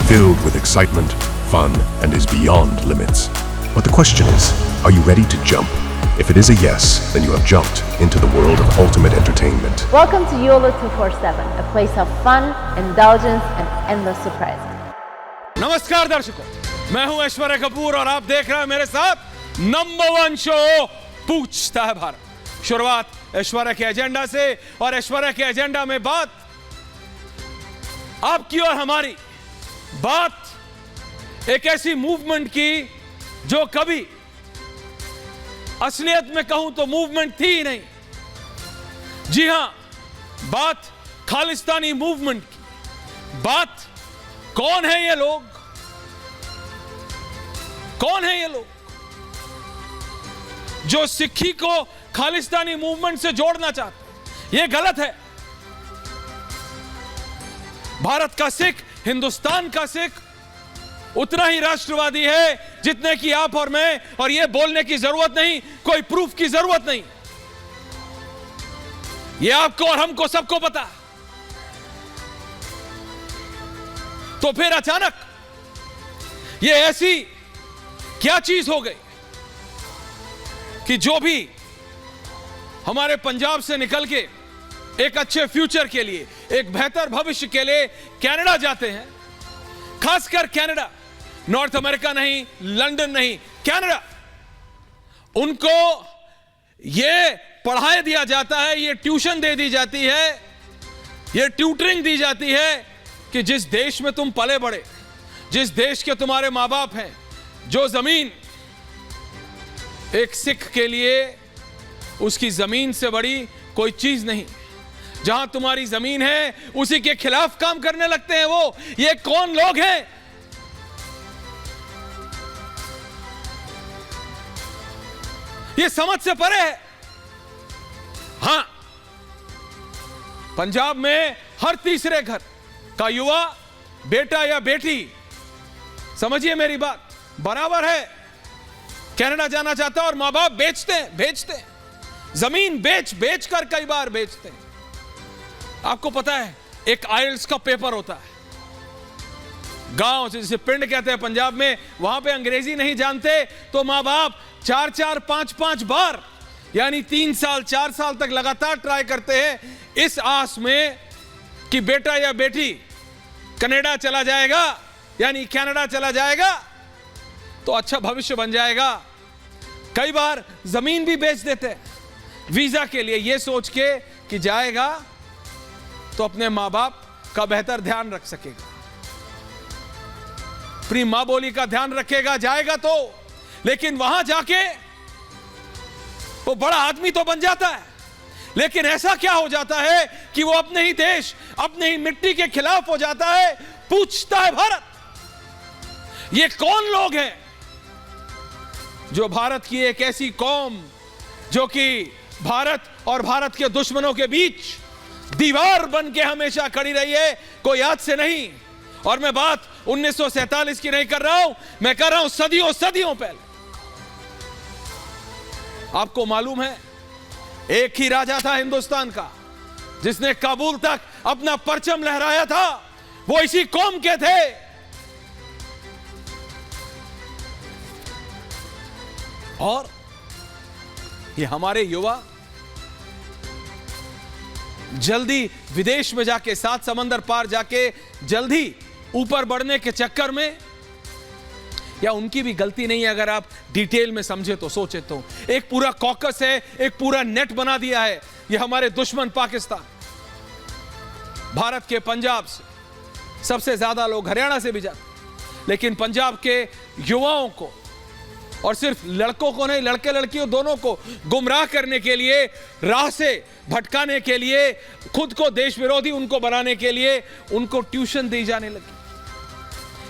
filled with excitement, fun, and is beyond limits. But the question is, are you ready to jump? If it is a yes, then you have jumped into the world of ultimate entertainment. Welcome to YOLO 247, a place of fun, indulgence, and endless surprises. नमस्कार दर्शकों, मैं हूं ऐश्वर्या कपूर और आप देख रहे हैं मेरे साथ नंबर 1 शो पूछता है भारत। शुरुआत ऐश्वर्या के एजेंडा से और ऐश्वर्या के एजेंडा में बात आपकी और हमारी बात एक ऐसी मूवमेंट की जो कभी असलियत में कहूं तो मूवमेंट थी ही नहीं। जी हां, बात खालिस्तानी मूवमेंट की। बात कौन है ये लोग? कौन है ये लोग जो सिक्खी को खालिस्तानी मूवमेंट से जोड़ना चाहते? ये गलत है। भारत का सिख, हिंदुस्तान का सिख उतना ही राष्ट्रवादी है जितने की आप और मैं, और ये बोलने की जरूरत नहीं, कोई प्रूफ की जरूरत नहीं। ये आपको और हमको सबको पता। तो फिर अचानक ये ऐसी क्या चीज हो गई कि जो भी हमारे पंजाब से निकल के एक अच्छे फ्यूचर के लिए, एक बेहतर भविष्य के लिए कनाडा जाते हैं, खासकर कनाडा, नॉर्थ अमेरिका नहीं, लंदन नहीं, कनाडा, उनको ये पढ़ाई दिया जाता है, ये ट्यूशन दे दी जाती है, ये ट्यूटरिंग दी जाती है कि जिस देश में तुम पले बढ़े, जिस देश के तुम्हारे मां बाप हैं, जो जमीन एक सिख के लिए उसकी जमीन से बड़ी कोई चीज नहीं, जहां तुम्हारी जमीन है उसी के खिलाफ काम करने लगते हैं वो। ये कौन लोग हैं? ये समझ से परे है। हां, पंजाब में हर तीसरे घर का युवा, बेटा या बेटी, समझिए मेरी बात, बराबर है, कनाडा जाना चाहता है और मां बाप बेचते हैं जमीन बेच कर कई बार बेचते हैं। आपको पता है एक आइल्स का पेपर होता है, गांव जिसे पिंड कहते हैं पंजाब में, वहां पे अंग्रेजी नहीं जानते तो मां बाप 4-4, 5-5 बार, यानी 3 साल 4 साल तक लगातार ट्राई करते हैं इस आस में कि बेटा या बेटी कनाडा चला जाएगा, यानी कनाडा चला जाएगा तो अच्छा भविष्य बन जाएगा। कई बार जमीन भी बेच देते हैं वीजा के लिए, यह सोच के कि जाएगा तो अपने मां बाप का बेहतर ध्यान रख सकेगा, अपनी मां बोली का ध्यान रखेगा, जाएगा तो। लेकिन वहां जाके वो बड़ा आदमी तो बन जाता है, लेकिन ऐसा क्या हो जाता है कि वो अपने ही देश, अपने ही मिट्टी के खिलाफ हो जाता है। पूछता है भारत, ये कौन लोग हैं जो भारत की एक ऐसी कौम जो कि भारत और भारत के दुश्मनों के बीच दीवार बन के हमेशा खड़ी रही है, कोई आज से नहीं। और मैं बात 1947 की नहीं कर रहा हूं, मैं कर रहा हूं सदियों पहले। आपको मालूम है एक ही राजा था हिंदुस्तान का जिसने काबुल तक अपना परचम लहराया था, वो इसी कौम के थे। और ये हमारे युवा जल्दी विदेश में जाके, 7 समंदर पार जाके जल्दी ऊपर बढ़ने के चक्कर में, या उनकी भी गलती नहीं है अगर आप डिटेल में समझे तो, सोचे तो, एक पूरा कॉकस है, एक पूरा नेट बना दिया है ये हमारे दुश्मन पाकिस्तान। भारत के पंजाब से सबसे ज्यादा लोग हरियाणा से भी जाते, लेकिन पंजाब के युवाओं को, और सिर्फ लड़कों को नहीं, लड़के लड़कियों दोनों को गुमराह करने के लिए, राह से भटकाने के लिए, खुद को देश विरोधी उनको बनाने के लिए उनको ट्यूशन दी जाने लगी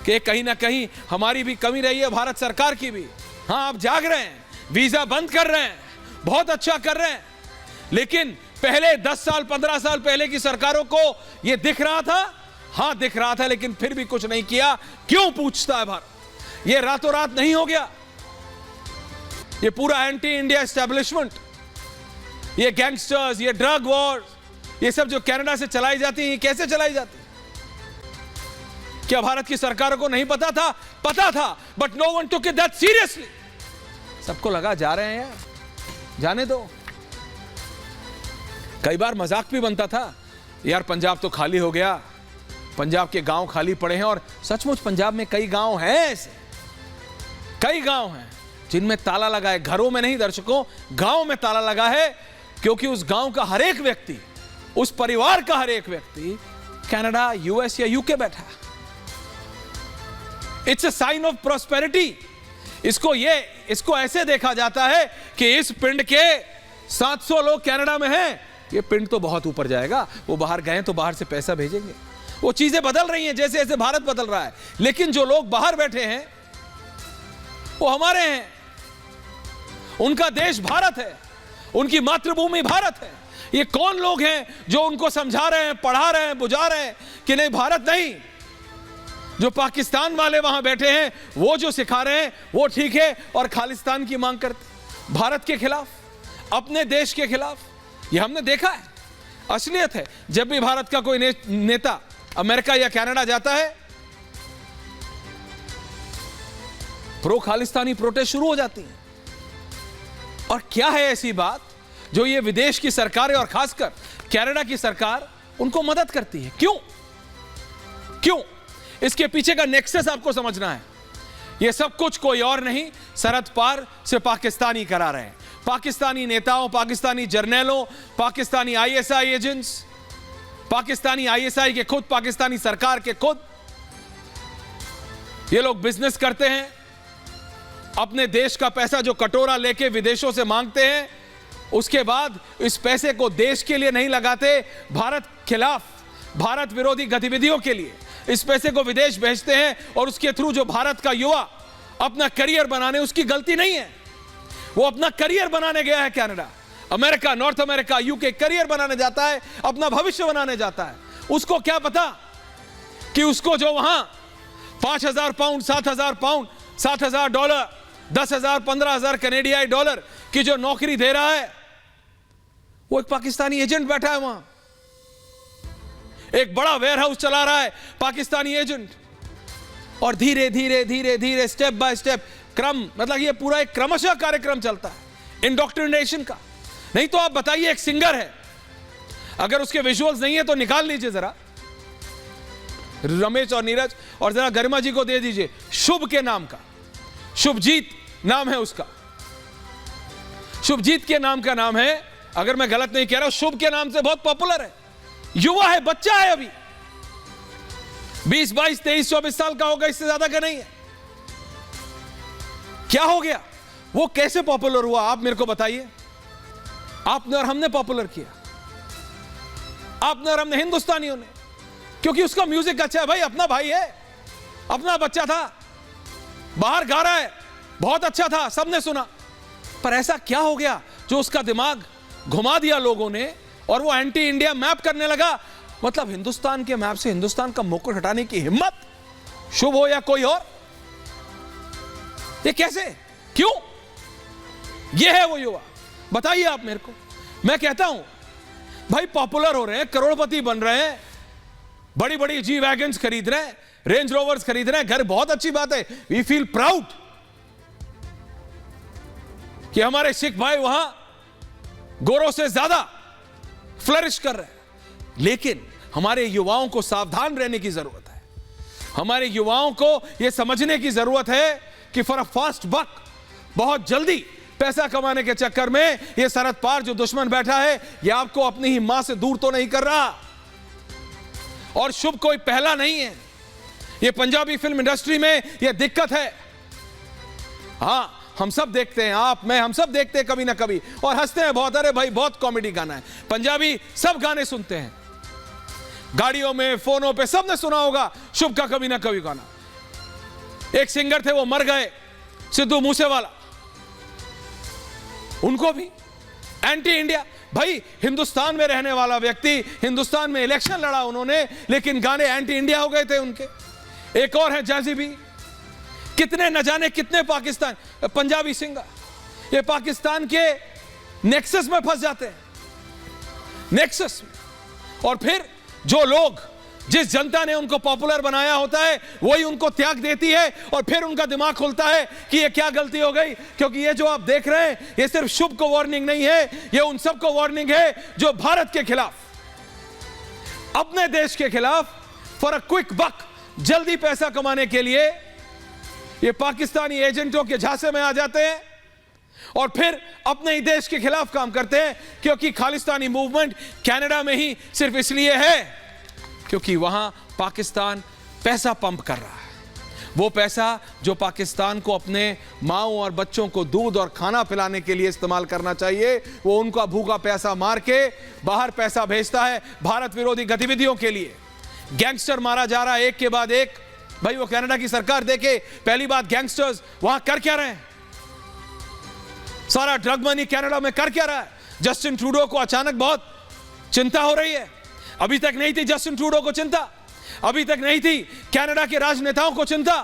कि कहीं ना कहीं हमारी भी कमी रही है, भारत सरकार की भी। हां, आप जाग रहे हैं, वीजा बंद कर रहे हैं, बहुत अच्छा कर रहे हैं, लेकिन पहले 10 साल 15 साल पहले की सरकारों को यह दिख रहा था। हां, दिख रहा था, लेकिन फिर भी कुछ नहीं किया। क्यों? पूछता है भारत। यह रातों रात नहीं हो गया। ये पूरा एंटी इंडिया एस्टैब्लिशमेंट, ये गैंगस्टर्स, ये ड्रग वॉर, ये सब जो कनाडा से चलाई जाती है, कैसे चलाई जाती है? क्या भारत की सरकारों को नहीं पता था? पता था, but no one took it that seriously. सबको लगा जा रहे हैं यार, जाने दो। कई बार मजाक भी बनता था, यार पंजाब तो खाली हो गया, पंजाब के गांव खाली पड़े हैं। और सचमुच पंजाब में कई गांव हैं ऐसे, कई गांव हैं जिनमें ताला लगा है। घरों में नहीं दर्शकों, गांव में ताला लगा है, क्योंकि उस गांव का हर एक व्यक्ति, उस परिवार का हर एक व्यक्ति कनाडा, यूएस या यूके बैठा। It's a sign of prosperity. इसको ऐसे देखा जाता है कि इस पिंड के 700 लोग कनाडा में हैं, ये पिंड तो बहुत ऊपर जाएगा, वो बाहर गए तो बाहर से पैसा भेजेंगे। वो चीजें बदल रही हैं जैसे जैसे भारत बदल रहा है, लेकिन जो लोग बाहर बैठे हैं वो हमारे हैं, उनका देश भारत है, उनकी मातृभूमि भारत है। ये कौन लोग हैं जो उनको समझा रहे हैं, पढ़ा रहे हैं, बुझा रहे हैं कि नहीं भारत नहीं? जो पाकिस्तान वाले वहां बैठे हैं वो जो सिखा रहे हैं वो ठीक है, और खालिस्तान की मांग करते, भारत के खिलाफ, अपने देश के खिलाफ। ये हमने देखा है, असलियत है। जब भी भारत का कोई नेता अमेरिका या कनाडा जाता है, प्रो खालिस्तानी प्रोटेस्ट शुरू हो जाती है। और क्या है ऐसी बात जो ये विदेश की सरकारें और खासकर कनाडा की सरकार उनको मदद करती है? क्यों? क्यों? इसके पीछे का नेक्सस आपको समझना है। ये सब कुछ कोई और नहीं, सरहद पार से पाकिस्तानी करा रहे हैं। पाकिस्तानी नेताओं, पाकिस्तानी जर्नैलों, Pakistani ISI agents, Pakistani ISI के खुद, पाकिस्तानी सरकार के खुद, ये लोग बिजनेस करते हैं। अपने देश का पैसा जो कटोरा लेके विदेशों से मांगते हैं, उसके बाद इस पैसे को देश के लिए नहीं लगाते, भारत खिलाफ, भारत विरोधी गतिविधियों के लिए इस पैसे को विदेश भेजते हैं। और उसके थ्रू जो भारत का युवा अपना करियर बनाने, उसकी गलती नहीं है, वो अपना करियर बनाने गया है Canada, America, north America, UK, career बनाने जाता है, अपना भविष्य बनाने जाता है। उसको क्या पता कि उसको जो वहां 5,000 पाउंड, 7,000 पाउंड, $7,000, 10,000, 15,000 कनेडियाई डॉलर की जो नौकरी दे रहा है, वो एक पाकिस्तानी एजेंट बैठा है वहां, एक बड़ा वेयर हाउस चला रहा है पाकिस्तानी एजेंट। और धीरे धीरे धीरे धीरे, स्टेप बाय स्टेप, क्रम, मतलब ये पूरा एक क्रमशः कार्यक्रम चलता है इंडोक्ट्रिनेशन का। नहीं तो आप बताइए, एक सिंगर है, अगर उसके विजुअल्स नहीं है तो निकाल लीजिए जरा, रमेश और नीरज, और जरा गरिमा जी को दे दीजिए, शुभ के नाम का, शुभजीत नाम है उसका, शुभजीत के नाम का नाम है, अगर मैं गलत नहीं कह रहा हूं, शुभ के नाम से बहुत पॉपुलर है, युवा है, बच्चा है, अभी 20, 22, 23, 24 साल का होगा, इससे ज्यादा का नहीं है। क्या हो गया? वो कैसे पॉपुलर हुआ, आप मेरे को बताइए। आपने और हमने पॉपुलर किया, आपने और हमने, हिंदुस्तानियों ने, क्योंकि उसका म्यूजिक अच्छा है भाई, अपना भाई है, अपना बच्चा था, बाहर गा रहा है, बहुत अच्छा था, सबने सुना। पर ऐसा क्या हो गया जो उसका दिमाग घुमा दिया लोगों ने, और वो एंटी इंडिया मैप करने लगा? मतलब हिंदुस्तान के मैप से हिंदुस्तान का मुकुट हटाने की हिम्मत, शुभ हो या कोई और, ये कैसे, क्यों? ये है वो युवा, बताइए आप मेरे को। मैं कहता हूं भाई, पॉपुलर हो रहे हैं, करोड़पति बन रहे हैं, बड़ी बड़ी जी वैगन्स खरीद रहे हैं, रेंज रोवर्स खरीद रहे हैं, घर, बहुत अच्छी बात है, वी फील प्राउड कि हमारे सिख भाई वहां गोरों से ज्यादा फ्लरिश कर रहे हैं। लेकिन हमारे युवाओं को सावधान रहने की जरूरत है, हमारे युवाओं को यह समझने की जरूरत है कि फॉर अ फास्ट बक, बहुत जल्दी पैसा कमाने के चक्कर में यह सरहद पार जो दुश्मन बैठा है, यह आपको अपनी ही मां से दूर तो नहीं कर रहा। और शुभ कोई पहला नहीं है, यह पंजाबी फिल्म इंडस्ट्री में यह दिक्कत है। हां, हम सब देखते हैं, आप, मैं, हम सब देखते हैं कभी ना कभी, और हंसते हैं बहुत, अरे भाई बहुत कॉमेडी गाना है, पंजाबी सब गाने सुनते हैं, गाड़ियों में, फोनों पे, सबने सुना होगा शुभ का कभी ना कभी गाना। एक सिंगर थे, वो मर गए, सिद्धू मूसेवाला, उनको भी एंटी इंडिया, भाई हिंदुस्तान में रहने वाला व्यक्ति, हिंदुस्तान में इलेक्शन लड़ा उन्होंने, लेकिन गाने एंटी इंडिया हो गए थे उनके। एक और है जैज़ी, कितने न जाने कितने पाकिस्तान, पंजाबी सिंगर, ये पाकिस्तान के नेक्सस में फंस जाते हैं, नेक्सस में। और फिर जो लोग जिस जनता ने उनको पॉपुलर बनाया होता है वही उनको त्याग देती है और फिर उनका दिमाग खुलता है कि ये क्या गलती हो गई। क्योंकि ये जो आप देख रहे हैं ये सिर्फ शुभ को वार्निंग नहीं है, ये उन सबको वार्निंग है जो भारत के खिलाफ, अपने देश के खिलाफ फॉर अ क्विक बक, जल्दी पैसा कमाने के लिए ये पाकिस्तानी एजेंटों के झांसे में आ जाते हैं और फिर अपने ही देश के खिलाफ काम करते हैं। क्योंकि खालिस्तानी मूवमेंट कनाडा में ही सिर्फ इसलिए है क्योंकि वहां पाकिस्तान पैसा पंप कर रहा है। वो पैसा जो पाकिस्तान को अपने माओ और बच्चों को दूध और खाना पिलाने के लिए इस्तेमाल करना चाहिए, वो उनका भूखा पैसा मार के बाहर पैसा भेजता है भारत विरोधी गतिविधियों के लिए। गैंगस्टर मारा जा रहा है एक के बाद एक। भाई वो कनाडा की सरकार देखे, पहली बात गैंगस्टर्स वहां कर क्या रहे हैं, सारा ड्रग मनी कनाडा में कर क्या रहा है। जस्टिन ट्रूडो को अचानक बहुत चिंता हो रही है, अभी तक नहीं थी जस्टिन ट्रूडो को चिंता, अभी तक नहीं थी कनाडा के राजनेताओं को चिंता।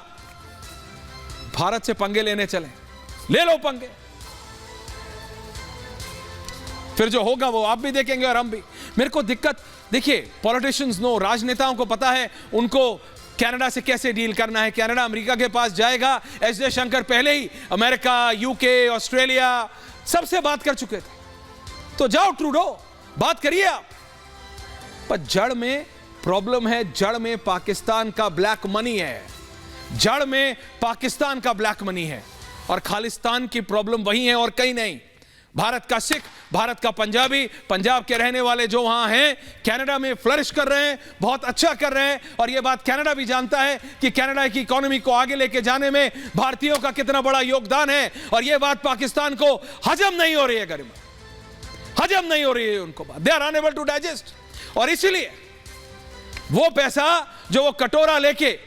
भारत से पंगे लेने चले, ले लो पंगे, फिर जो होगा वो आप भी देखेंगे और हम भी। मेरे को दिक्कत, देखिए पॉलिटिशियंस नो, राजनेताओं को पता है उनको कनाडा से कैसे डील करना है। कनाडा अमेरिका के पास जाएगा, एस जयशंकर पहले ही अमेरिका, यूके, ऑस्ट्रेलिया सबसे बात कर चुके थे। तो जाओ ट्रूडो, बात करिए आप। पर जड़ में प्रॉब्लम है, जड़ में पाकिस्तान का ब्लैक मनी है, जड़ में पाकिस्तान का ब्लैक मनी है और खालिस्तान की प्रॉब्लम वही है और कहीं नहीं। भारत का सिख, भारत का पंजाबी, पंजाब के रहने वाले जो वहां हैं कनाडा में फ्लरिश कर रहे हैं, बहुत अच्छा कर रहे हैं। और यह बात कनाडा भी जानता है कि कनाडा की इकोनॉमी को आगे लेके जाने में भारतीयों का कितना बड़ा योगदान है। और यह बात पाकिस्तान को हजम नहीं हो रही है, गरिमा हजम नहीं हो रही है उनको बात, they are unable to digest. और इसीलिए वो पैसा जो वो कटोरा लेके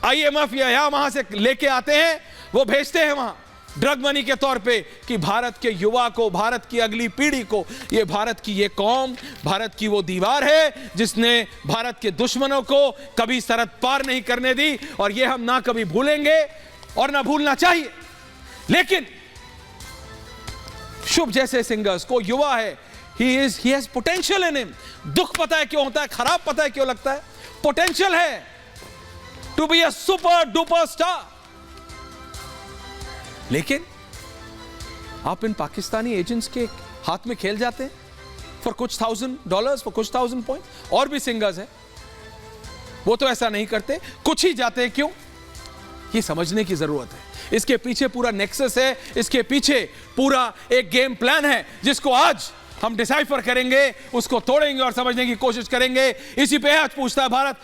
IMF या यहां वहां से लेके आते हैं, वो भेजते हैं वहां ड्रग मनी के तौर पे कि भारत के युवा को, भारत की अगली पीढ़ी को, ये भारत की ये कौम, भारत की वो दीवार है जिसने भारत के दुश्मनों को कभी सरहद पार नहीं करने दी और ये हम ना कभी भूलेंगे और ना भूलना चाहिए। लेकिन शुभ जैसे सिंगर्स को, युवा है, he has potential in him। दुख पता है क्यों होता है, खराब पता है क्यों लगता है, पोटेंशियल है to be a super duper star. लेकिन आप इन पाकिस्तानी एजेंट्स के हाथ में खेल जाते हैं फॉर कुछ $1000, फॉर कुछ 1000 पॉइंट। और भी सिंगर्स हैं वो तो ऐसा नहीं करते, कुछ ही जाते हैं। क्यों, ये समझने की जरूरत है। इसके पीछे पूरा नेक्सस है, इसके पीछे पूरा एक गेम प्लान है जिसको आज हम डिसाइफर करेंगे, उसको तोड़ेंगे और समझने की कोशिश करेंगे। इसी पे आज पूछता है भारत,